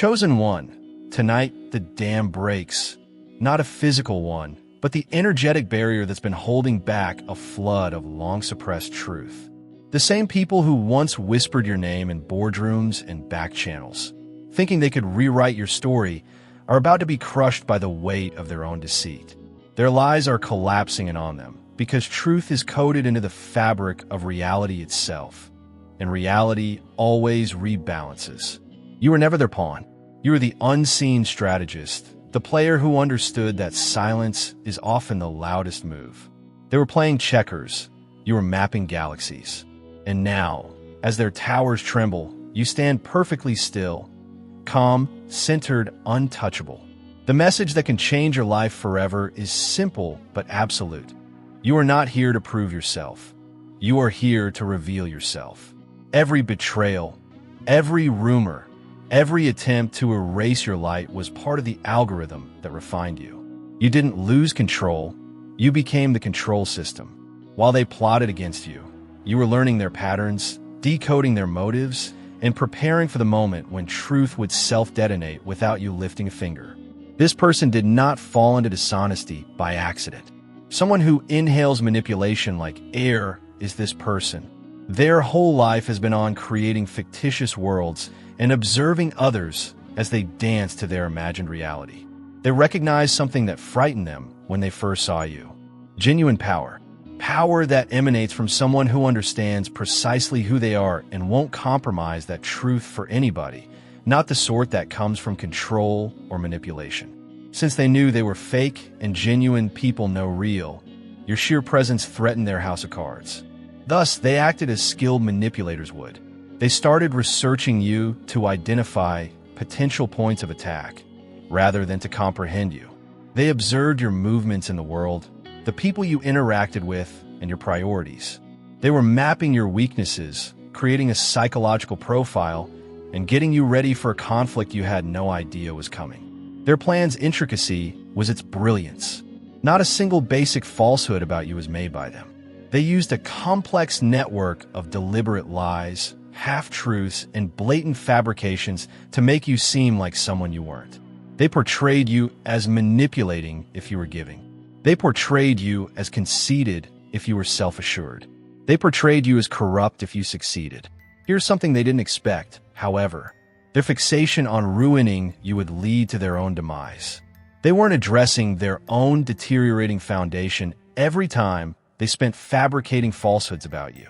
Chosen one. Tonight, the dam breaks. Not a physical one, but the energetic barrier that's been holding back a flood of long-suppressed truth. The same people who once whispered your name in boardrooms and back channels, thinking they could rewrite your story, are about to be crushed by the weight of their own deceit. Their lies are collapsing in on them, because truth is coded into the fabric of reality itself. And reality always rebalances. You were never their pawn. You were the unseen strategist, the player who understood that silence is often the loudest move. They were playing checkers. You were mapping galaxies. And now, as their towers tremble, you stand perfectly still, calm, centered, untouchable. The message that can change your life forever is simple but absolute. You are not here to prove yourself. You are here to reveal yourself. Every betrayal, every rumor, every attempt to erase your light was part of the algorithm that refined you. You didn't lose control, you became the control system. While they plotted against you, you were learning their patterns, decoding their motives, and preparing for the moment when truth would self-detonate without you lifting a finger. This person did not fall into dishonesty by accident. Someone who inhales manipulation like air is this person. Their whole life has been on creating fictitious worlds and observing others as they dance to their imagined reality. They recognized something that frightened them when they first saw you. Genuine power. Power that emanates from someone who understands precisely who they are and won't compromise that truth for anybody, not the sort that comes from control or manipulation. Since they knew they were fake and genuine people know real, your sheer presence threatened their house of cards. Thus, they acted as skilled manipulators would. They started researching you to identify potential points of attack, rather than to comprehend you. They observed your movements in the world, the people you interacted with, and your priorities. They were mapping your weaknesses, creating a psychological profile, and getting you ready for a conflict you had no idea was coming. Their plan's intricacy was its brilliance. Not a single basic falsehood about you was made by them. They used a complex network of deliberate lies, half-truths, and blatant fabrications to make you seem like someone you weren't. They portrayed you as manipulating if you were giving. They portrayed you as conceited if you were self-assured. They portrayed you as corrupt if you succeeded. Here's something they didn't expect, however. Their fixation on ruining you would lead to their own demise. They weren't addressing their own deteriorating foundation every time they spent fabricating falsehoods about you.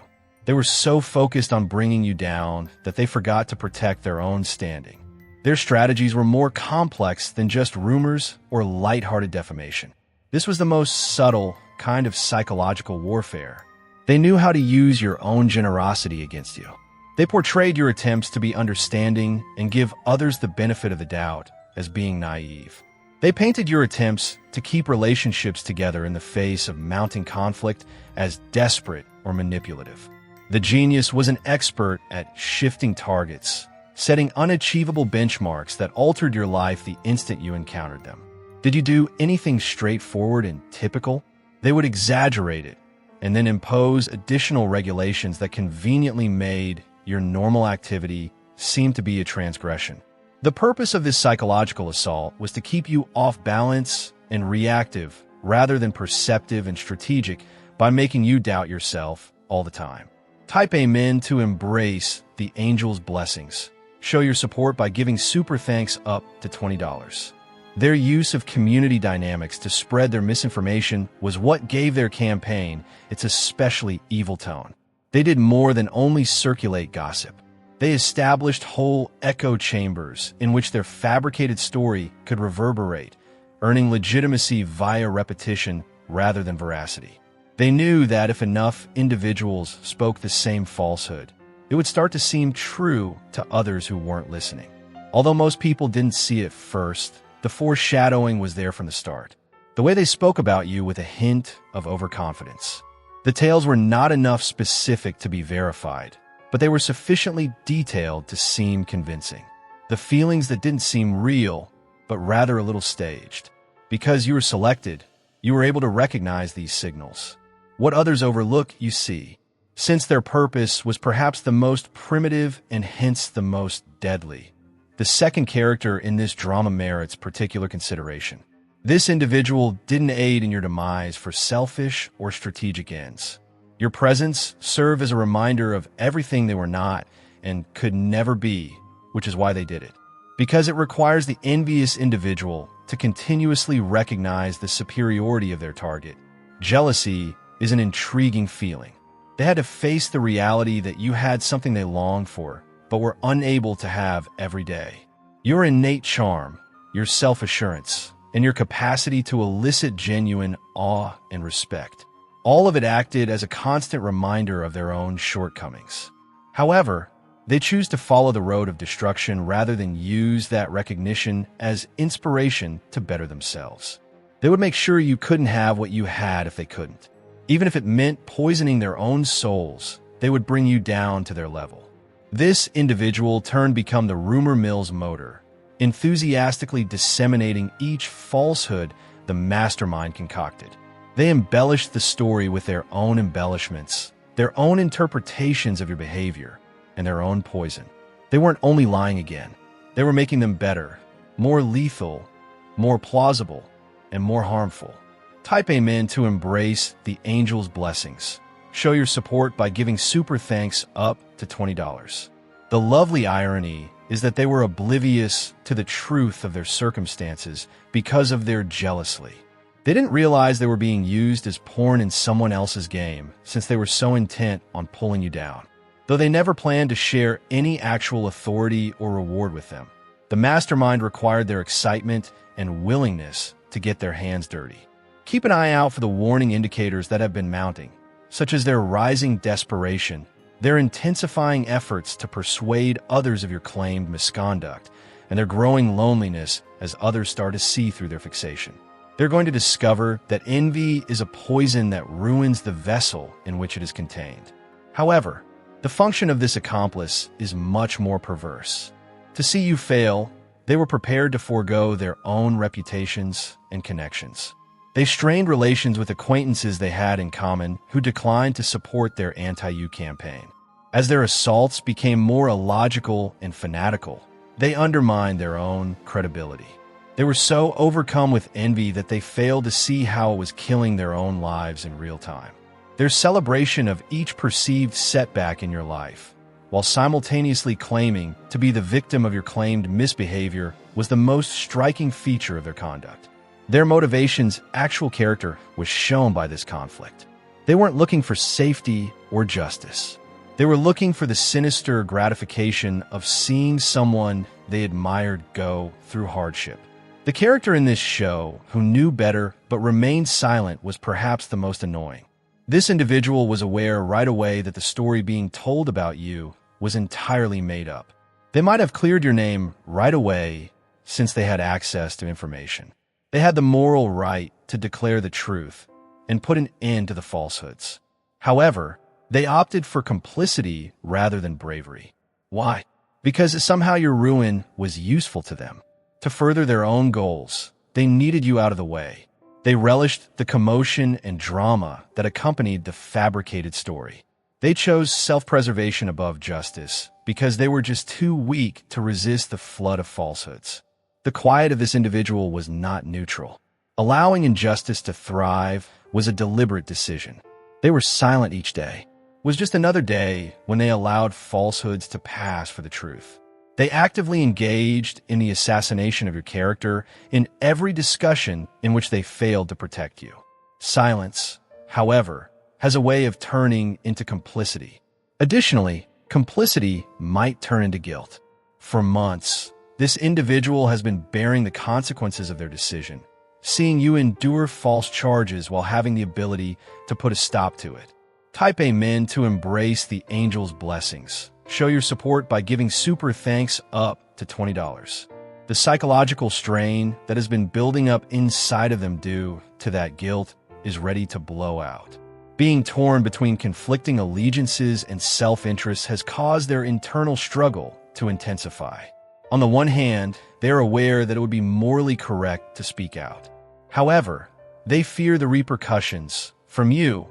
They were so focused on bringing you down that they forgot to protect their own standing. Their strategies were more complex than just rumors or lighthearted defamation. This was the most subtle kind of psychological warfare. They knew how to use your own generosity against you. They portrayed your attempts to be understanding and give others the benefit of the doubt as being naive. They painted your attempts to keep relationships together in the face of mounting conflict as desperate or manipulative. The genius was an expert at shifting targets, setting unachievable benchmarks that altered your life the instant you encountered them. Did you do anything straightforward and typical? They would exaggerate it and then impose additional regulations that conveniently made your normal activity seem to be a transgression. The purpose of this psychological assault was to keep you off balance and reactive rather than perceptive and strategic by making you doubt yourself all the time. Type Amen to embrace the angel's blessings. Show your support by giving super thanks up to $20. Their use of community dynamics to spread their misinformation was what gave their campaign its especially evil tone. They did more than only circulate gossip. They established whole echo chambers in which their fabricated story could reverberate, earning legitimacy via repetition rather than veracity. They knew that if enough individuals spoke the same falsehood, it would start to seem true to others who weren't listening. Although most people didn't see it first, the foreshadowing was there from the start. The way they spoke about you with a hint of overconfidence. The tales were not enough specific to be verified, but they were sufficiently detailed to seem convincing. The feelings that didn't seem real, but rather a little staged. Because you were selected, you were able to recognize these signals. What others overlook, you see. Since their purpose was perhaps the most primitive and hence the most deadly, The second character in this drama merits particular consideration. This individual didn't aid in your demise for selfish or strategic ends. Your presence served as a reminder of everything they were not and could never be, which is why they did it. Because it requires the envious individual to continuously recognize the superiority of their target. Jealousy is an intriguing feeling. They had to face the reality that you had something they longed for, but were unable to have every day. Your innate charm, your self-assurance, and your capacity to elicit genuine awe and respect. All of it acted as a constant reminder of their own shortcomings. However, they choose to follow the road of destruction rather than use that recognition as inspiration to better themselves. They would make sure you couldn't have what you had if they couldn't. Even if it meant poisoning their own souls, they would bring you down to their level. This individual turned become the rumor mill's motor, enthusiastically disseminating each falsehood the mastermind concocted. They embellished the story with their own embellishments, their own interpretations of your behavior, and their own poison. They weren't only lying again, they were making them better, more lethal, more plausible, and more harmful. Type Amen to embrace the angel's blessings. Show your support by giving super thanks up to $20. The lovely irony is that they were oblivious to the truth of their circumstances because of their jealousy. They didn't realize they were being used as pawn in someone else's game since they were so intent on pulling you down. Though they never planned to share any actual authority or reward with them, the mastermind required their excitement and willingness to get their hands dirty. Keep an eye out for the warning indicators that have been mounting, such as their rising desperation, their intensifying efforts to persuade others of your claimed misconduct, and their growing loneliness as others start to see through their fixation. They're going to discover that envy is a poison that ruins the vessel in which it is contained. However, the function of this accomplice is much more perverse. To see you fail, they were prepared to forego their own reputations and connections. They strained relations with acquaintances they had in common who declined to support their anti-you campaign. As their assaults became more illogical and fanatical, they undermined their own credibility. They were so overcome with envy that they failed to see how it was killing their own lives in real time. Their celebration of each perceived setback in your life, while simultaneously claiming to be the victim of your claimed misbehavior, was the most striking feature of their conduct. Their motivation's actual character was shown by this conflict. They weren't looking for safety or justice. They were looking for the sinister gratification of seeing someone they admired go through hardship. The character in this show, who knew better but remained silent, was perhaps the most annoying. This individual was aware right away that the story being told about you was entirely made up. They might have cleared your name right away since they had access to information. They had the moral right to declare the truth and put an end to the falsehoods. However, they opted for complicity rather than bravery. Why? Because somehow your ruin was useful to them. To further their own goals, they needed you out of the way. They relished the commotion and drama that accompanied the fabricated story. They chose self-preservation above justice because they were just too weak to resist the flood of falsehoods. The quiet of this individual was not neutral. Allowing injustice to thrive was a deliberate decision. They were silent each day. It was just another day when they allowed falsehoods to pass for the truth. They actively engaged in the assassination of your character in every discussion in which they failed to protect you. Silence, however, has a way of turning into complicity. Additionally, complicity might turn into guilt. For months, this individual has been bearing the consequences of their decision, seeing you endure false charges while having the ability to put a stop to it. Type Amen to embrace the angel's blessings. Show your support by giving super thanks up to $20. The psychological strain that has been building up inside of them due to that guilt is ready to blow out. Being torn between conflicting allegiances and self-interest has caused their internal struggle to intensify. On the one hand, they are aware that it would be morally correct to speak out. However, they fear the repercussions from you,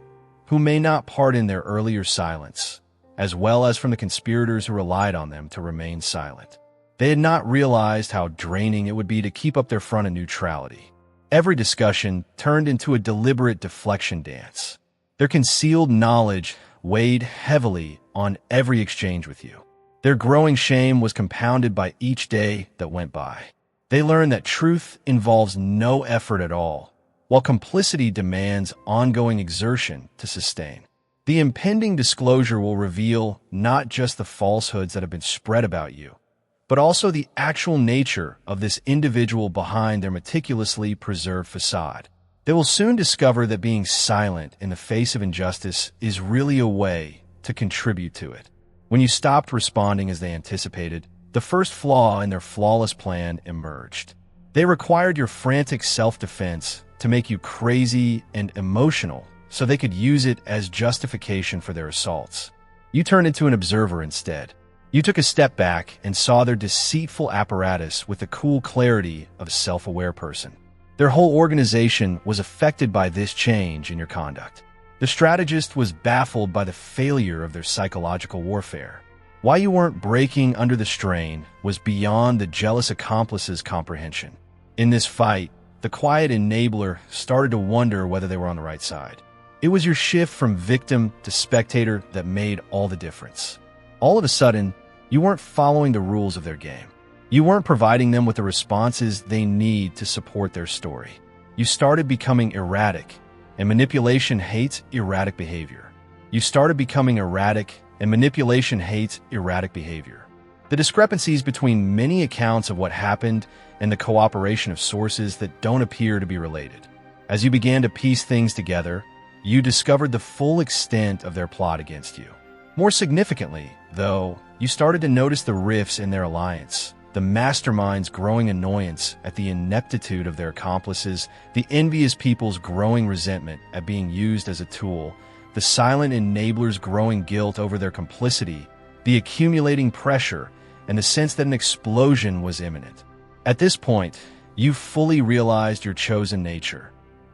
who may not pardon their earlier silence, as well as from the conspirators who relied on them to remain silent. They had not realized how draining it would be to keep up their front of neutrality. Every discussion turned into a deliberate deflection dance. Their concealed knowledge weighed heavily on every exchange with you. Their growing shame was compounded by each day that went by. They learned that truth involves no effort at all, while complicity demands ongoing exertion to sustain. The impending disclosure will reveal not just the falsehoods that have been spread about you, but also the actual nature of this individual behind their meticulously preserved facade. They will soon discover that being silent in the face of injustice is really a way to contribute to it. When you stopped responding as they anticipated, the first flaw in their flawless plan emerged. They required your frantic self-defense to make you crazy and emotional so they could use it as justification for their assaults. You turned into an observer instead. You took a step back and saw their deceitful apparatus with the cool clarity of a self-aware person. Their whole organization was affected by this change in your conduct. The strategist was baffled by the failure of their psychological warfare. Why you weren't breaking under the strain was beyond the jealous accomplice's comprehension. In this fight, the quiet enabler started to wonder whether they were on the right side. It was your shift from victim to spectator that made all the difference. All of a sudden, you weren't following the rules of their game. You weren't providing them with the responses they need to support their story. You started becoming erratic, and manipulation hates erratic behavior. You started becoming erratic, and manipulation hates erratic behavior. The discrepancies between many accounts of what happened and the cooperation of sources that don't appear to be related. As you began to piece things together, you discovered the full extent of their plot against you. More significantly, though, you started to notice the rifts in their alliance, the mastermind's growing annoyance at the ineptitude of their accomplices, the envious people's growing resentment at being used as a tool, the silent enabler's growing guilt over their complicity, the accumulating pressure, and the sense that an explosion was imminent. At this point, you fully realized your chosen nature,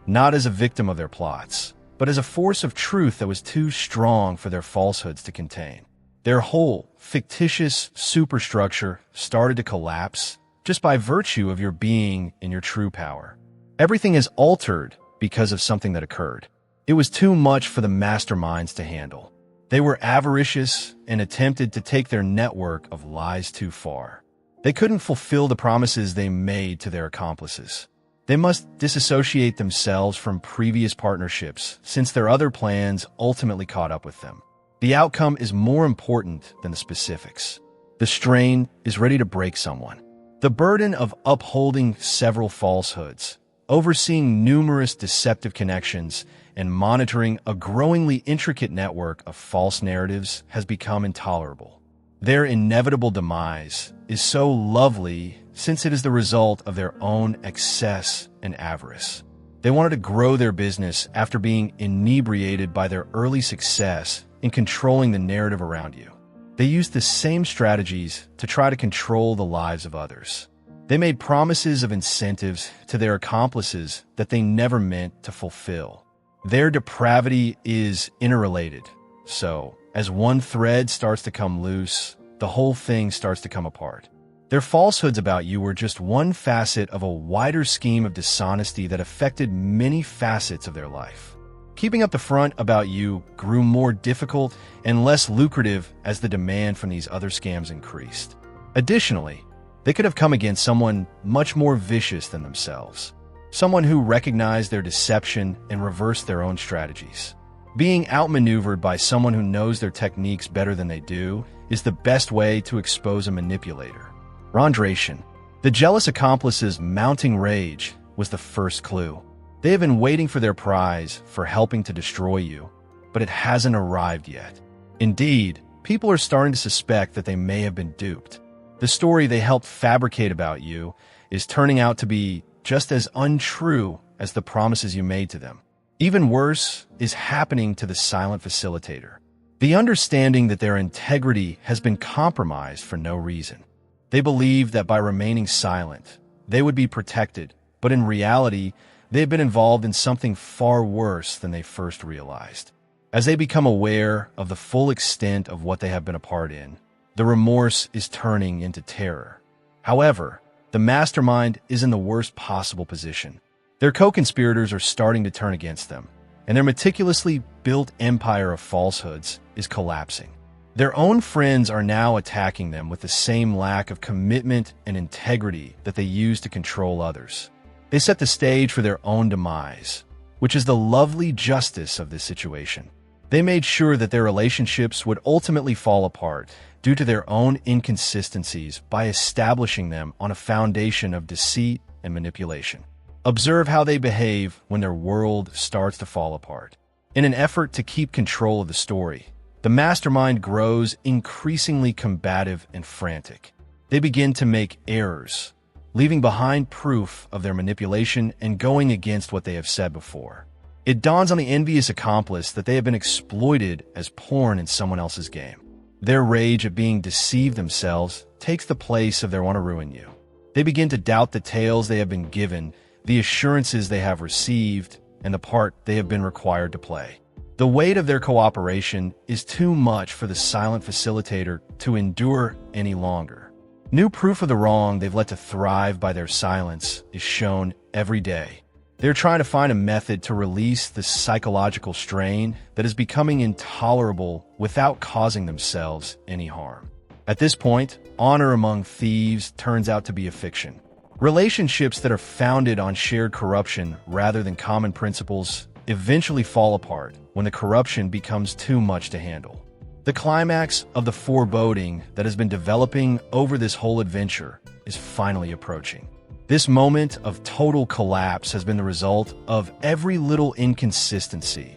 not as a victim of their plots, but as a force of truth that was too strong for their falsehoods to contain. Their whole fictitious superstructure started to collapse just by virtue of your being in your true power. Everything is altered because of something that occurred. It was too much for the masterminds to handle. They were avaricious and attempted to take their network of lies too far. They couldn't fulfill the promises they made to their accomplices. They must disassociate themselves from previous partnerships since their other plans ultimately caught up with them. The outcome is more important than the specifics. The strain is ready to break someone. The burden of upholding several falsehoods, overseeing numerous deceptive connections, and monitoring a growingly intricate network of false narratives has become intolerable. Their inevitable demise is so lovely since it is the result of their own excess and avarice. They wanted to grow their business after being inebriated by their early success in controlling the narrative around you. They used the same strategies to try to control the lives of others. They made promises of incentives to their accomplices that they never meant to fulfill. Their depravity is interrelated, so as one thread starts to come loose, the whole thing starts to come apart. Their falsehoods about you were just one facet of a wider scheme of dishonesty that affected many facets of their life. Keeping up the front about you grew more difficult and less lucrative as the demand from these other scams increased. Additionally, they could have come against someone much more vicious than themselves, someone who recognized their deception and reversed their own strategies. Being outmaneuvered by someone who knows their techniques better than they do is the best way to expose a manipulator. Rondration. The jealous accomplice's mounting rage was the first clue. They have been waiting for their prize for helping to destroy you, but it hasn't arrived yet. Indeed, people are starting to suspect that they may have been duped. The story they helped fabricate about you is turning out to be just as untrue as the promises you made to them. Even worse is happening to the silent facilitator. The understanding that their integrity has been compromised for no reason. They believed that by remaining silent, they would be protected, but in reality, they have been involved in something far worse than they first realized. As they become aware of the full extent of what they have been a part in, the remorse is turning into terror. However, the mastermind is in the worst possible position. Their co-conspirators are starting to turn against them, and their meticulously built empire of falsehoods is collapsing. Their own friends are now attacking them with the same lack of commitment and integrity that they use to control others. They set the stage for their own demise, which is the lovely justice of this situation. They made sure that their relationships would ultimately fall apart due to their own inconsistencies by establishing them on a foundation of deceit and manipulation. Observe how they behave when their world starts to fall apart. In an effort to keep control of the story, the mastermind grows increasingly combative and frantic. They begin to make errors, leaving behind proof of their manipulation and going against what they have said before. It dawns on the envious accomplice that they have been exploited as pawn in someone else's game. Their rage at being deceived themselves takes the place of their want to ruin you. They begin to doubt the tales they have been given, the assurances they have received, and the part they have been required to play. The weight of their cooperation is too much for the silent facilitator to endure any longer. New proof of the wrong they've let to thrive by their silence is shown every day. They're trying to find a method to release the psychological strain that is becoming intolerable without causing themselves any harm. At this point, honor among thieves turns out to be a fiction. Relationships that are founded on shared corruption rather than common principles eventually fall apart when the corruption becomes too much to handle. The climax of the foreboding that has been developing over this whole adventure is finally approaching. This moment of total collapse has been the result of every little inconsistency,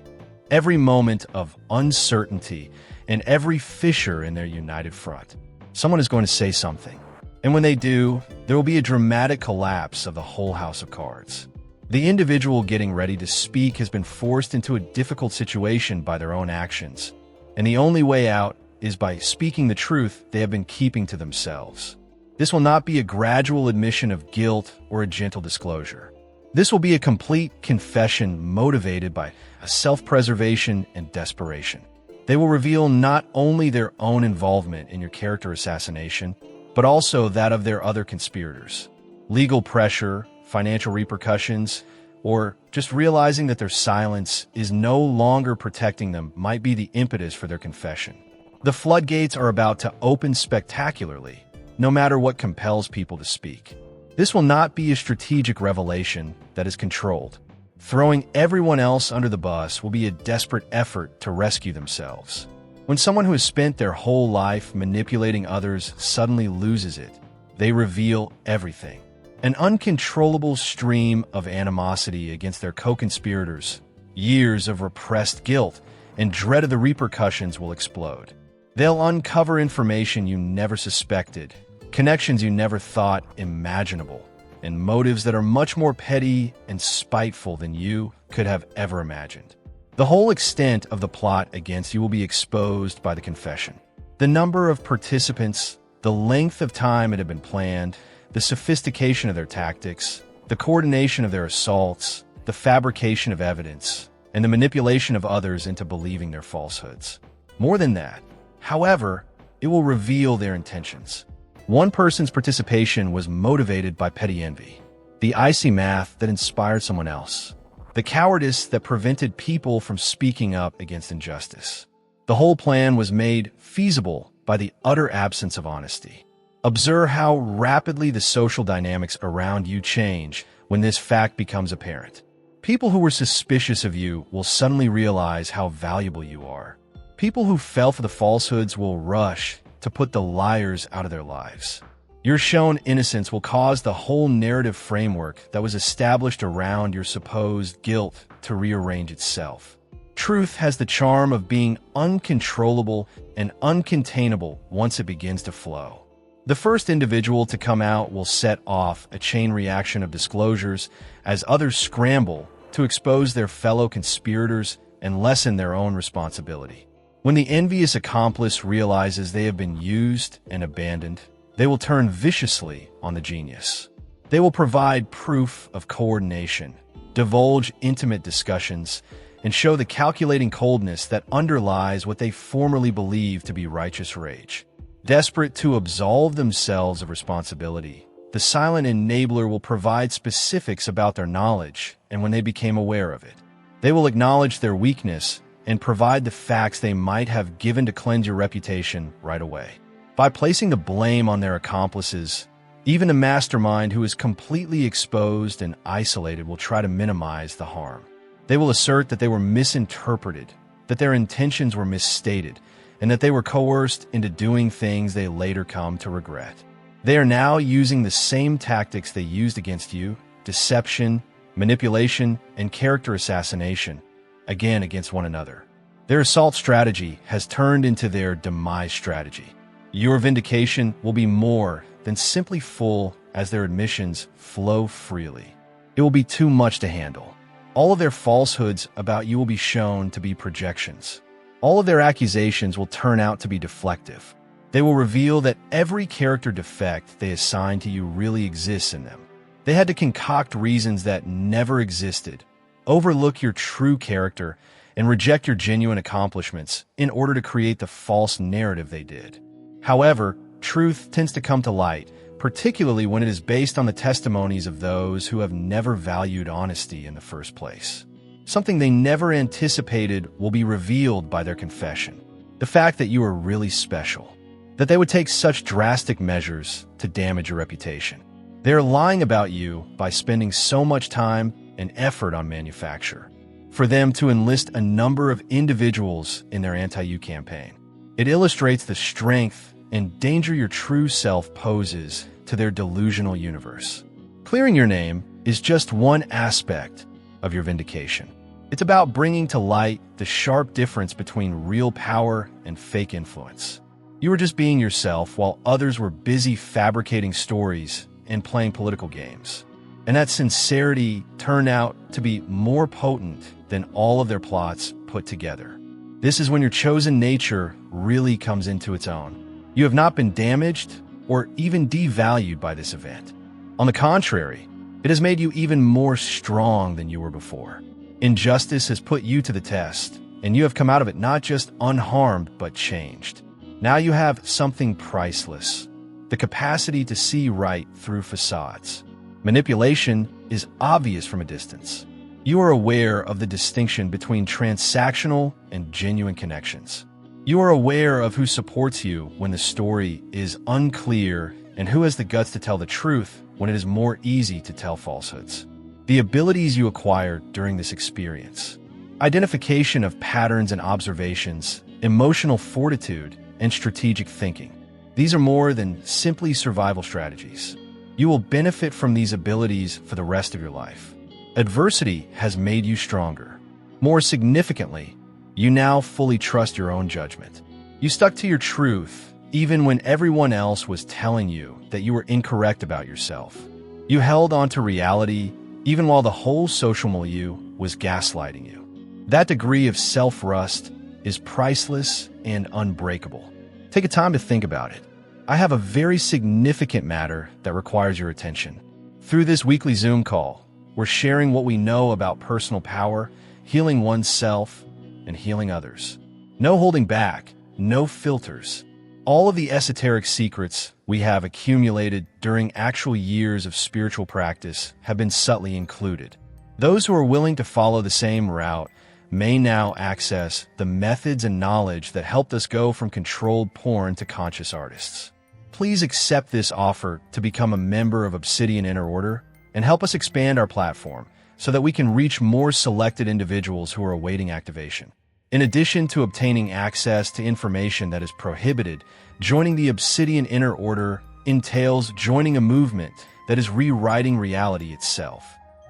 every moment of uncertainty, and every fissure in their united front. Someone is going to say something, and when they do, there will be a dramatic collapse of the whole house of cards. The individual getting ready to speak has been forced into a difficult situation by their own actions, and the only way out is by speaking the truth they have been keeping to themselves. This will not be a gradual admission of guilt or a gentle disclosure. This will be a complete confession motivated by a self-preservation and desperation. They will reveal not only their own involvement in your character assassination, but also that of their other conspirators. Legal pressure, financial repercussions, or just realizing that their silence is no longer protecting them might be the impetus for their confession. The floodgates are about to open spectacularly, no matter what compels people to speak. This will not be a strategic revelation that is controlled. Throwing everyone else under the bus will be a desperate effort to rescue themselves. When someone who has spent their whole life manipulating others suddenly loses it, they reveal everything. An uncontrollable stream of animosity against their co-conspirators, years of repressed guilt, and dread of the repercussions will explode. They'll uncover information you never suspected, connections you never thought imaginable, and motives that are much more petty and spiteful than you could have ever imagined. The whole extent of the plot against you will be exposed by the confession. The number of participants, the length of time it had been planned, the sophistication of their tactics, the coordination of their assaults, the fabrication of evidence, and the manipulation of others into believing their falsehoods. More than that, however, it will reveal their intentions. One person's participation was motivated by petty envy, the icy math that inspired someone else, the cowardice that prevented people from speaking up against injustice. The whole plan was made feasible by the utter absence of honesty. Observe how rapidly the social dynamics around you change when this fact becomes apparent. People who were suspicious of you will suddenly realize how valuable you are. People who fell for the falsehoods will rush to put the liars out of their lives. Your shown innocence will cause the whole narrative framework that was established around your supposed guilt to rearrange itself. Truth has the charm of being uncontrollable and uncontainable once it begins to flow. The first individual to come out will set off a chain reaction of disclosures as others scramble to expose their fellow conspirators and lessen their own responsibility. When the envious accomplice realizes they have been used and abandoned, they will turn viciously on the genius. They will provide proof of coordination, divulge intimate discussions, and show the calculating coldness that underlies what they formerly believed to be righteous rage. Desperate to absolve themselves of responsibility, the silent enabler will provide specifics about their knowledge and when they became aware of it. They will acknowledge their weakness and provide the facts they might have given to cleanse your reputation right away. By placing the blame on their accomplices, even a mastermind who is completely exposed and isolated will try to minimize the harm. They will assert that they were misinterpreted, that their intentions were misstated, and that they were coerced into doing things they later come to regret. They are now using the same tactics they used against you: deception, manipulation, and character assassination, again against one another. Their assault strategy has turned into their demise strategy. Your vindication will be more than simply full as their admissions flow freely. It will be too much to handle. All of their falsehoods about you will be shown to be projections. All of their accusations will turn out to be deflective. They will reveal that every character defect they assign to you really exists in them. They had to concoct reasons that never existed, overlook your true character, and reject your genuine accomplishments in order to create the false narrative they did. However, truth tends to come to light, particularly when it is based on the testimonies of those who have never valued honesty in the first place. Something they never anticipated will be revealed by their confession. The fact that you are really special. That they would take such drastic measures to damage your reputation. They are lying about you by spending so much time and effort on manufacture. For them to enlist a number of individuals in their anti-you campaign. It illustrates the strength and danger your true self poses to their delusional universe. Clearing your name is just one aspect of your vindication. It's about bringing to light the sharp difference between real power and fake influence. You were just being yourself while others were busy fabricating stories and playing political games. And that sincerity turned out to be more potent than all of their plots put together. This is when your chosen nature really comes into its own. You have not been damaged or even devalued by this event. On the contrary, it has made you even more strong than you were before. Injustice has put you to the test, and you have come out of it not just unharmed, but changed. Now you have something priceless, the capacity to see right through facades. Manipulation is obvious from a distance. You are aware of the distinction between transactional and genuine connections. You are aware of who supports you when the story is unclear and who has the guts to tell the truth when it is more easy to tell falsehoods. The abilities you acquired during this experience: identification of patterns and observations, emotional fortitude, and strategic thinking. These are more than simply survival strategies. You will benefit from these abilities for the rest of your life. Adversity has made you stronger. More significantly, you now fully trust your own judgment. You stuck to your truth, even when everyone else was telling you that you were incorrect about yourself. You held on to reality, even while the whole social milieu was gaslighting you. That degree of self-trust is priceless and unbreakable. Take a time to think about it. I have a very significant matter that requires your attention. Through this weekly Zoom call, we're sharing what we know about personal power, healing oneself, and healing others. No holding back, no filters. All of the esoteric secrets we have accumulated during actual years of spiritual practice have been subtly included. Those who are willing to follow the same route may now access the methods and knowledge that helped us go from controlled porn to conscious artists. Please accept this offer to become a member of Obsidian Inner Order and help us expand our platform so that we can reach more selected individuals who are awaiting activation. In addition to obtaining access to information that is prohibited, joining the Obsidian Inner Order entails joining a movement that is rewriting reality itself.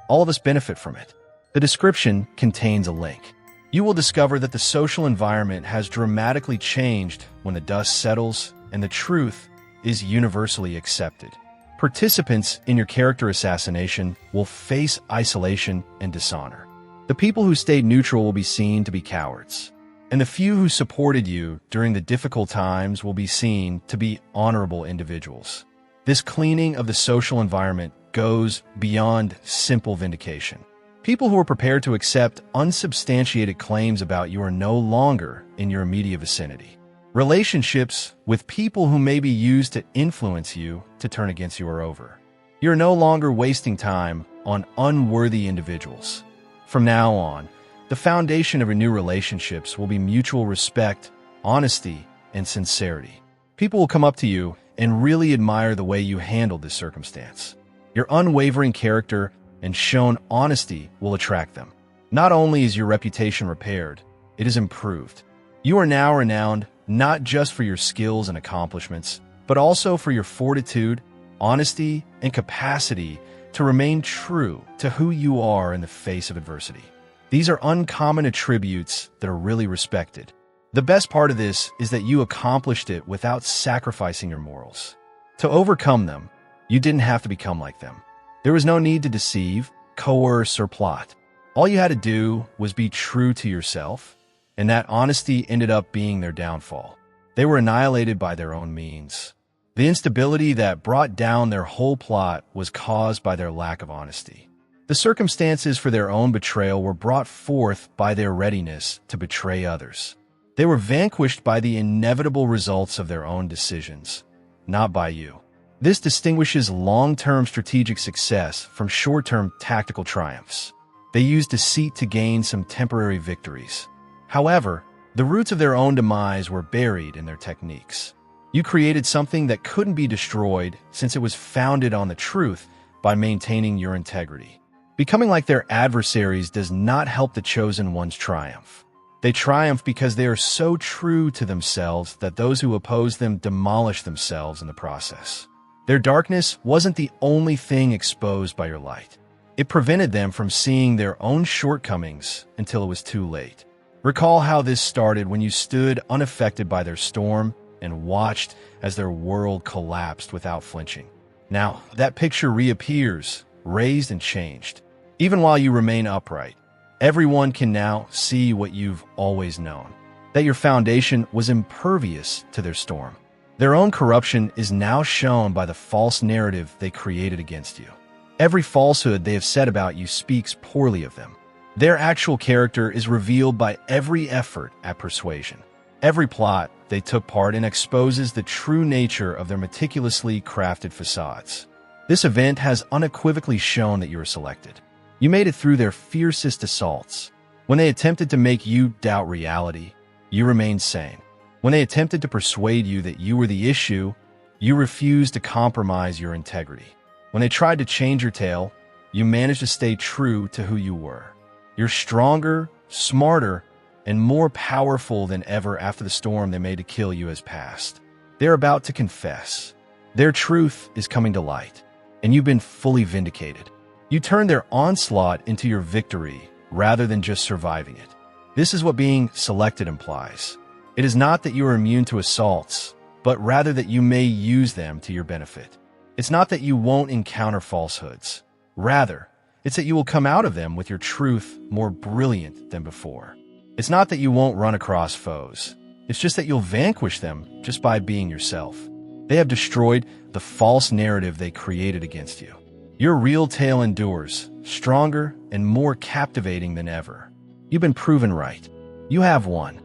All of us benefit from it. The description contains a link. You will discover that the social environment has dramatically changed when the dust settles and the truth is universally accepted. Participants in your character assassination will face isolation and dishonor. The people who stayed neutral will be seen to be cowards, and the few who supported you during the difficult times will be seen to be honorable individuals. This cleaning of the social environment goes beyond simple vindication. People who are prepared to accept unsubstantiated claims about you are no longer in your immediate vicinity. Relationships with people who may be used to influence you to turn against you are over. You're no longer wasting time on unworthy individuals. From now on, the foundation of your new relationships will be mutual respect, honesty, and sincerity. People will come up to you and really admire the way you handled this circumstance. Your unwavering character and shown honesty will attract them. Not only is your reputation repaired, it is improved. You are now renowned not just for your skills and accomplishments, but also for your fortitude, honesty, and capacity to remain true to who you are in the face of adversity. These are uncommon attributes that are really respected. The best part of this is that you accomplished it without sacrificing your morals. To overcome them, you didn't have to become like them. There was no need to deceive, coerce, or plot. All you had to do was be true to yourself, and that honesty ended up being their downfall. They were annihilated by their own means. The instability that brought down their whole plot was caused by their lack of honesty. The circumstances for their own betrayal were brought forth by their readiness to betray others. They were vanquished by the inevitable results of their own decisions, not by you. This distinguishes long-term strategic success from short-term tactical triumphs. They used deceit to gain some temporary victories. However, the roots of their own demise were buried in their techniques. You created something that couldn't be destroyed since it was founded on the truth by maintaining your integrity. Becoming like their adversaries does not help the chosen ones triumph. They triumph because they are so true to themselves that those who oppose them demolish themselves in the process. Their darkness wasn't the only thing exposed by your light. It prevented them from seeing their own shortcomings until it was too late. Recall how this started when you stood unaffected by their storm and watched as their world collapsed without flinching. Now, that picture reappears, raised and changed. Even while you remain upright, everyone can now see what you've always known, that your foundation was impervious to their storm. Their own corruption is now shown by the false narrative they created against you. Every falsehood they have said about you speaks poorly of them. Their actual character is revealed by every effort at persuasion. Every plot they took part in exposes the true nature of their meticulously crafted facades. This event has unequivocally shown that you were selected. You made it through their fiercest assaults. When they attempted to make you doubt reality, you remained sane. When they attempted to persuade you that you were the issue, you refused to compromise your integrity. When they tried to change your tale, you managed to stay true to who you were. You're stronger, smarter, and more powerful than ever after the storm they made to kill you has passed. They're about to confess. Their truth is coming to light, and you've been fully vindicated. You turned their onslaught into your victory rather than just surviving it. This is what being selected implies. It is not that you are immune to assaults, but rather that you may use them to your benefit. It's not that you won't encounter falsehoods. Rather, it's that you will come out of them with your truth more brilliant than before. It's not that you won't run across foes. It's just that you'll vanquish them just by being yourself. They have destroyed the false narrative they created against you. Your real tale endures, stronger and more captivating than ever. You've been proven right. You have won.